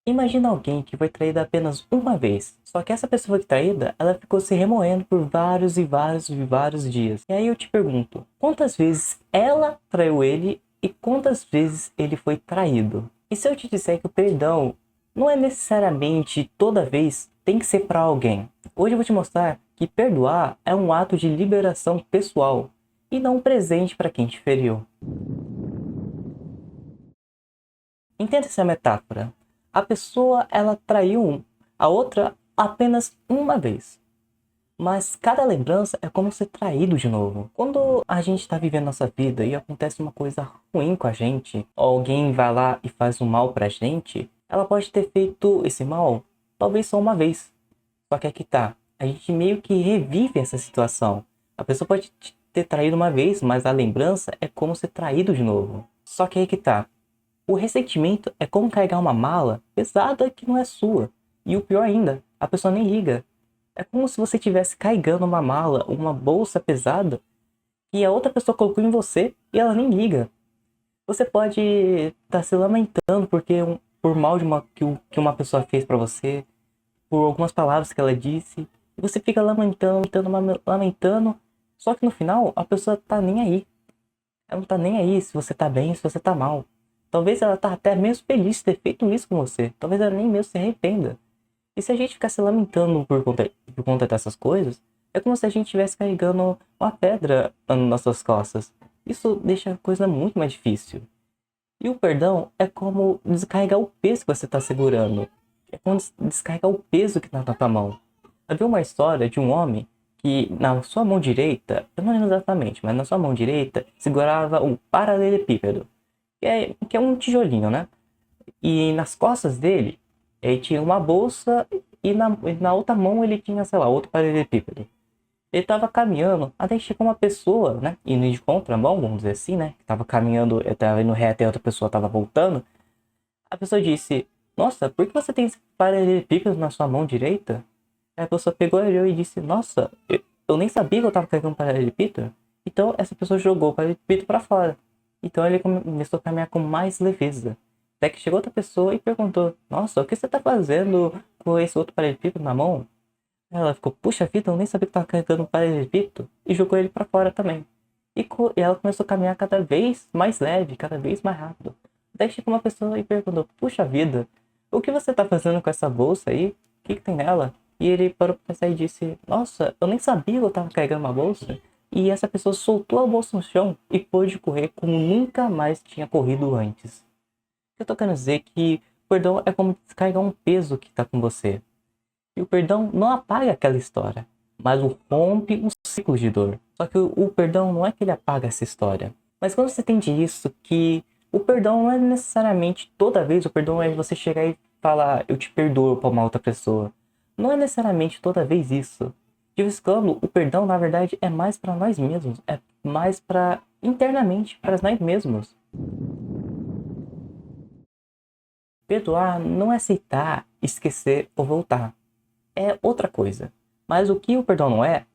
Imagina alguém que foi traída apenas uma vez. Só que essa pessoa que foi traída, ela ficou se remoendo por vários e vários e vários dias. E aí eu te pergunto, quantas vezes ela traiu ele e quantas vezes ele foi traído? E se eu te disser que o perdão não é necessariamente toda vez tem que ser para alguém? Hoje eu vou te mostrar que perdoar é um ato de liberação pessoal e não um presente para quem te feriu. Entenda essa metáfora. A pessoa, ela traiu a outra apenas uma vez. Mas cada lembrança é como ser traído de novo. Quando a gente está vivendo nossa vida e acontece uma coisa ruim com a gente, ou alguém vai lá e faz um mal pra gente, ela pode ter feito esse mal talvez só uma vez. Só que aqui tá, a gente meio que revive essa situação. A pessoa pode ter traído uma vez, mas a lembrança é como ser traído de novo. Só que aí que tá, o ressentimento é como carregar uma mala pesada que não é sua. E o pior ainda, a pessoa nem liga. É como se você estivesse carregando uma mala, uma bolsa pesada, que a outra pessoa colocou em você e ela nem liga. Você pode estar se lamentando porque por mal de que uma pessoa fez pra você, por algumas palavras que ela disse, e você fica lamentando, só que no final a pessoa tá nem aí. Ela não tá nem aí se você tá bem, se você tá mal. Talvez ela tá até mesmo feliz de ter feito isso com você. Talvez ela nem mesmo se arrependa. E se a gente ficar se lamentando por conta dessas coisas, é como se a gente estivesse carregando uma pedra nas nossas costas. Isso deixa a coisa muito mais difícil. E o perdão é como descarregar o peso que você está segurando. É como descarregar o peso que está na tua mão. Havia uma história de um homem que na sua mão direita, eu não lembro exatamente, mas na sua mão direita segurava um paralelepípedo, que é um tijolinho, né? E nas costas dele, ele tinha uma bolsa e na outra mão ele tinha, sei lá, outro paralelepípedo. Ele tava caminhando, até que chegou uma pessoa, né? Indo de contramão, vamos dizer assim, né? Que tava caminhando, eu tava indo reto e a outra pessoa tava voltando. A pessoa disse, nossa, por que você tem esse paralelepípedo na sua mão direita? Aí a pessoa pegou olhou e disse, nossa, eu nem sabia que eu tava carregando um paralelepípedo. Então essa pessoa jogou o paralelepípedo pra fora. Então ele começou a caminhar com mais leveza. Até que chegou outra pessoa e perguntou, nossa, o que você tá fazendo com esse outro paralelepípedo na mão? Ela ficou, puxa vida, eu nem sabia que tava carregando um paralelepípedo, e jogou ele pra fora também. E ela começou a caminhar cada vez mais leve, cada vez mais rápido. Daí chegou uma pessoa e perguntou, puxa vida, o que você tá fazendo com essa bolsa aí? O que tem nela? E ele parou pra pensar e disse, nossa, eu nem sabia que eu tava carregando uma bolsa. E essa pessoa soltou a bolsa no chão e pôde correr como nunca mais tinha corrido antes. Eu tô querendo dizer que o perdão é como descarregar um peso que tá com você. E o perdão não apaga aquela história, mas o rompe um ciclo de dor. Só que o perdão não é que ele apaga essa história. Mas quando você entende isso, que o perdão não é necessariamente toda vez, o perdão é você chegar e falar, eu te perdoo para uma outra pessoa. Não é necessariamente toda vez isso. De vez em quando, o perdão, na verdade, é mais para nós mesmos. É mais para internamente, para nós mesmos. Perdoar não é aceitar, esquecer ou voltar. É outra coisa. Mas o que o perdão não é,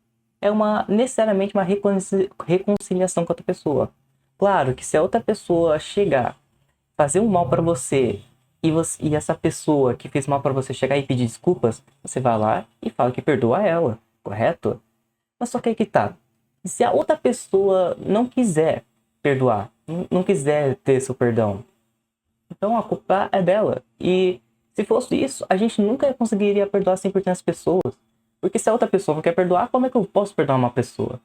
é necessariamente uma reconciliação com outra pessoa. Claro que se a outra pessoa chegar, fazer um mal para você e essa pessoa que fez mal para você chegar e pedir desculpas, você vai lá e fala que perdoa ela, correto? Mas só que aí que tá. E se a outra pessoa não quiser perdoar, não quiser ter seu perdão, então a culpa é dela. E se fosse isso, a gente nunca conseguiria perdoar 100% das pessoas. Porque se a outra pessoa não quer perdoar, como é que eu posso perdoar uma pessoa?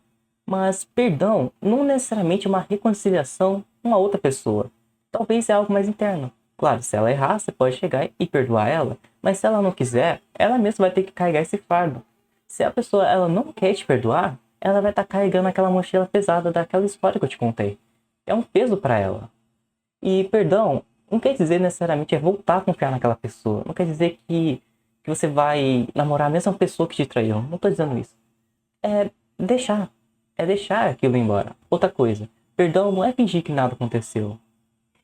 Mas perdão não necessariamente é uma reconciliação com a outra pessoa. Talvez é algo mais interno. Claro, se ela errar, você pode chegar e perdoar ela. Mas se ela não quiser, ela mesma vai ter que carregar esse fardo. Se a pessoa ela não quer te perdoar, ela vai estar carregando aquela mochila pesada daquela história que eu te contei. É um peso para ela. E perdão não quer dizer necessariamente é voltar a confiar naquela pessoa. Não quer dizer que você vai namorar a mesma pessoa que te traiu. Não tô dizendo isso. É deixar. É deixar aquilo ir embora. Outra coisa. Perdão não é fingir que nada aconteceu.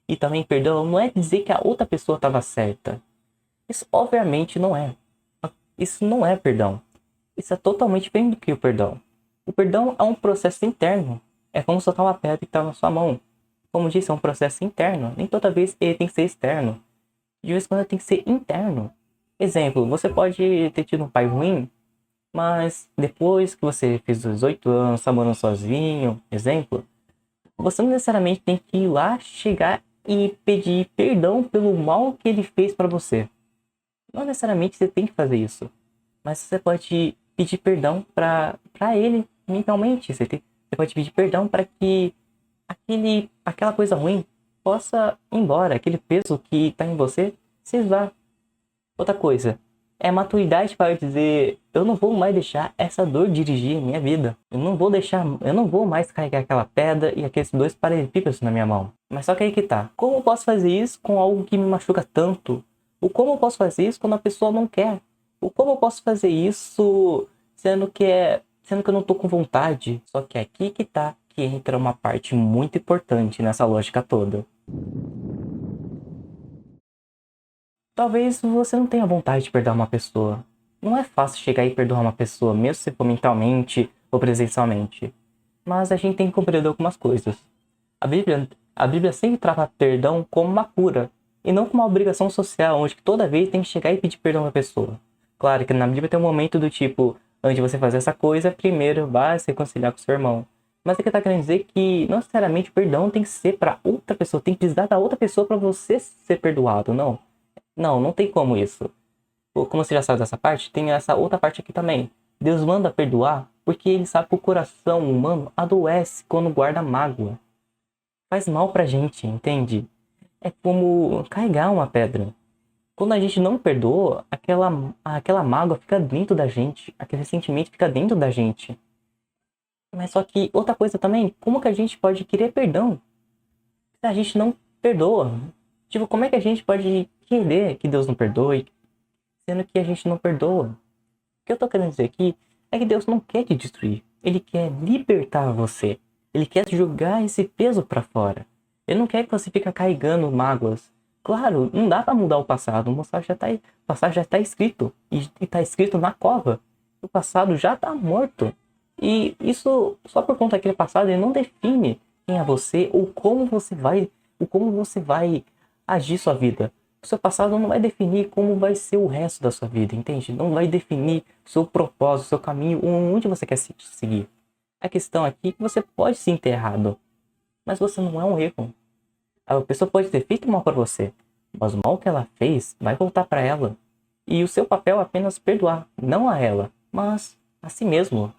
E também perdão não é dizer que a outra pessoa estava certa. Isso obviamente não é. Isso não é perdão. Isso é totalmente diferente do que o perdão. O perdão é um processo interno. É como soltar uma pedra que está na sua mão. Como disse, é um processo interno. Nem toda vez ele tem que ser externo. De vez em quando tem que ser interno. Exemplo, você pode ter tido um pai ruim, mas depois que você fez os 18 anos, tá morando sozinho, exemplo, você não necessariamente tem que ir lá, chegar e pedir perdão pelo mal que ele fez pra você. Não necessariamente você tem que fazer isso, mas você pode pedir perdão pra ele mentalmente. Você pode pedir perdão para que aquela coisa ruim possa ir embora, aquele peso que tá em você se vá. Outra coisa, é maturidade para dizer, eu não vou mais deixar essa dor dirigir a minha vida. Eu não vou mais carregar aquela pedra e aqueles dois paralelepípedos na minha mão. Mas só que aí que tá. Como eu posso fazer isso com algo que me machuca tanto? O como eu posso fazer isso quando a pessoa não quer? O como eu posso fazer isso sendo que eu não tô com vontade? Só que é aqui que tá que entra uma parte muito importante nessa lógica toda. Talvez você não tenha vontade de perdoar uma pessoa. Não é fácil chegar e perdoar uma pessoa, mesmo se for mentalmente ou presencialmente. Mas a gente tem que compreender algumas coisas. A Bíblia sempre trata perdão como uma cura, e não como uma obrigação social, onde toda vez tem que chegar e pedir perdão à pessoa. Claro que na Bíblia tem um momento do tipo, antes de você fazer essa coisa, primeiro vai se reconciliar com seu irmão. Mas aqui tá querendo dizer que não necessariamente o perdão tem que ser para outra pessoa, tem que precisar da outra pessoa para você ser perdoado, não. Não tem como isso. Como você já sabe dessa parte, tem essa outra parte aqui também. Deus manda perdoar porque ele sabe que o coração humano adoece quando guarda mágoa. Faz mal pra gente, entende? É como carregar uma pedra. Quando a gente não perdoa, aquela mágoa fica dentro da gente. Aquele sentimento fica dentro da gente. Mas só que outra coisa também, como que a gente pode querer perdão se a gente não perdoa? Tipo, como é que a gente pode querer que Deus não perdoe, sendo que a gente não perdoa? O que eu tô querendo dizer aqui é que Deus não quer te destruir. Ele quer libertar você. Ele quer jogar esse peso pra fora. Ele não quer que você fique carregando mágoas. Claro, não dá pra mudar o passado. O passado já tá escrito. E tá escrito na cova. O passado já tá morto. E isso, só por conta daquele passado, ele não define quem é você ou como você vai agir sua vida. O seu passado não vai definir como vai ser o resto da sua vida, entende? Não vai definir o seu propósito, o seu caminho, onde você quer seguir. A questão aqui é que você pode sim ter errado, mas você não é um erro. A pessoa pode ter feito mal para você, mas o mal que ela fez vai voltar para ela. E o seu papel é apenas perdoar, não a ela, mas a si mesmo.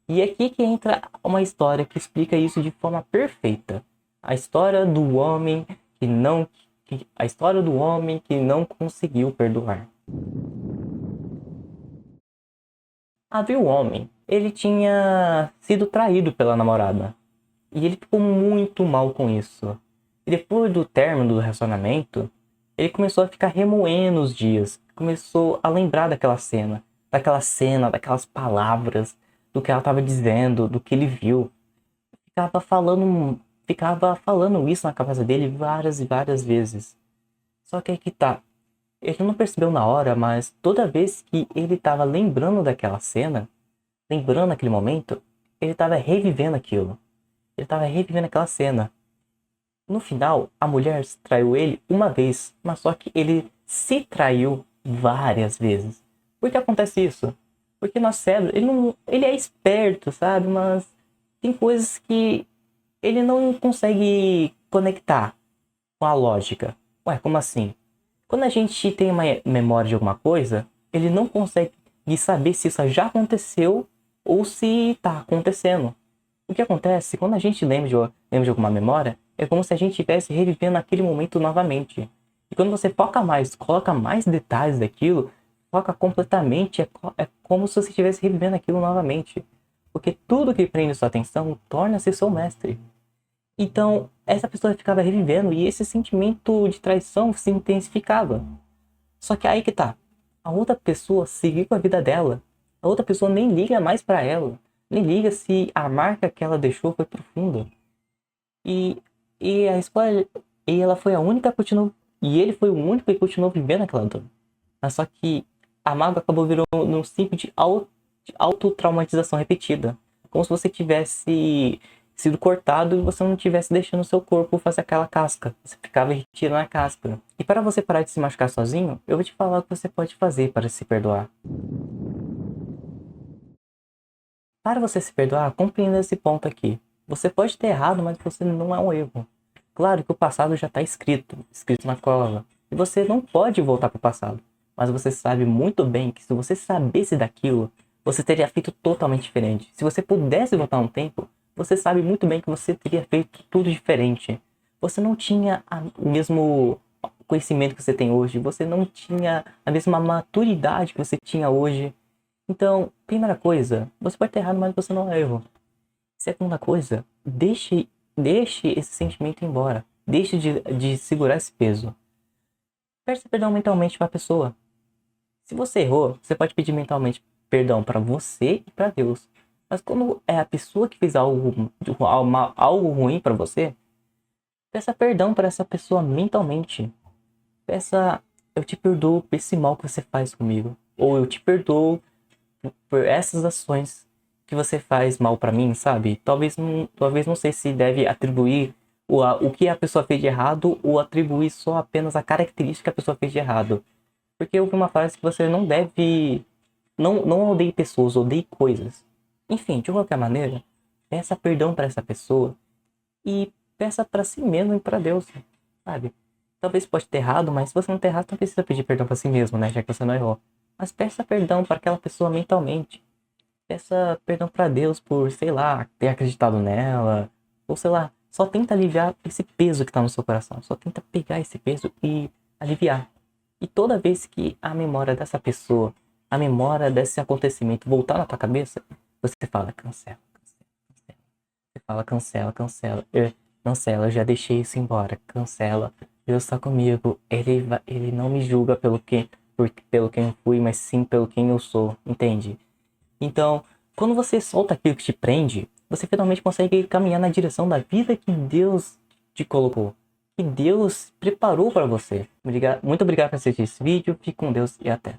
E é aqui que entra uma história que explica isso de forma perfeita. A história do homem a história do homem que não conseguiu perdoar. Havia um homem, ele tinha sido traído pela namorada. E ele ficou muito mal com isso. E depois do término do relacionamento, ele começou a ficar remoendo os dias. Começou a lembrar daquelas palavras, do que ela estava dizendo, do que ele viu. Ficava falando isso na cabeça dele várias e várias vezes. Só que aí que tá. Ele não percebeu na hora, mas toda vez que ele estava lembrando daquela cena, lembrando aquele momento, ele estava revivendo aquilo. Ele estava revivendo aquela cena. No final, a mulher traiu ele uma vez, mas só que ele se traiu várias vezes. Por que acontece isso? Porque nosso cérebro, ele é esperto, sabe? Mas tem coisas que ele não consegue conectar com a lógica. Ué, como assim? Quando a gente tem uma memória de alguma coisa, ele não consegue saber se isso já aconteceu ou se está acontecendo. O que acontece quando a gente lembra de alguma memória é como se a gente estivesse revivendo aquele momento novamente. E quando você foca mais, coloca mais detalhes daquilo, foca completamente, é como se você estivesse revivendo aquilo novamente. Porque tudo que prende sua atenção torna-se seu mestre. Então, essa pessoa ficava revivendo e esse sentimento de traição se intensificava. Só que aí que tá. A outra pessoa seguiu com a vida dela. A outra pessoa nem liga mais pra ela. Nem liga se a marca que ela deixou foi profunda. E, e a escolha. E ela foi a única que continuou. E ele foi o único que continuou vivendo aquela dor. Mas só que a mágoa acabou virando um ciclo de autotraumatização repetida. Como se você tivesse sido cortado e você não tivesse deixando o seu corpo fazer aquela casca. Você ficava retirando a casca. E para você parar de se machucar sozinho, eu vou te falar o que você pode fazer para se perdoar. Para você se perdoar, compreenda esse ponto aqui. Você pode ter errado, mas você não é um erro. Claro que o passado já está escrito na cola. E você não pode voltar para o passado. Mas você sabe muito bem que se você sabesse daquilo, você teria feito totalmente diferente. Se você pudesse voltar um tempo, você sabe muito bem que você teria feito tudo diferente. Você não tinha o mesmo conhecimento que você tem hoje. Você não tinha a mesma maturidade que você tinha hoje. Então, primeira coisa, você pode ter errado, mas você não é erro. Segunda coisa, deixe esse sentimento embora. Deixe de segurar esse peso. Peça perdão mentalmente para a pessoa. Se você errou, você pode pedir mentalmente perdão para você e para Deus. Mas quando é a pessoa que fez algo ruim para você, peça perdão para essa pessoa mentalmente. Peça, eu te perdoo por esse mal que você faz comigo. Ou eu te perdoo por essas ações que você faz mal pra mim, sabe? Talvez não sei se deve atribuir o que a pessoa fez de errado ou atribuir só apenas a característica que a pessoa fez de errado. Porque eu vi uma frase que você não deve... Não odeie pessoas, odeie coisas. Enfim, de qualquer maneira, peça perdão pra essa pessoa e peça pra si mesmo e pra Deus, sabe? Talvez pode ter errado, mas se você não ter errado, não precisa pedir perdão pra si mesmo, né? Já que você não errou. Mas peça perdão para aquela pessoa mentalmente. Peça perdão para Deus por, sei lá, ter acreditado nela. Ou sei lá, só tenta aliviar esse peso que tá no seu coração. Só tenta pegar esse peso e aliviar. E toda vez que a memória dessa pessoa, a memória desse acontecimento voltar na tua cabeça, você fala, cancela, cancela, cancela. Você fala, cancela, cancela. Cancela, eu já deixei isso embora. Cancela. Deus está comigo. Ele não me julga pelo quem eu fui, mas sim pelo quem eu sou, entende? Então, quando você solta aquilo que te prende, você finalmente consegue caminhar na direção da vida que Deus te colocou, que Deus preparou para você. Muito obrigado por assistir esse vídeo, fique com Deus e até.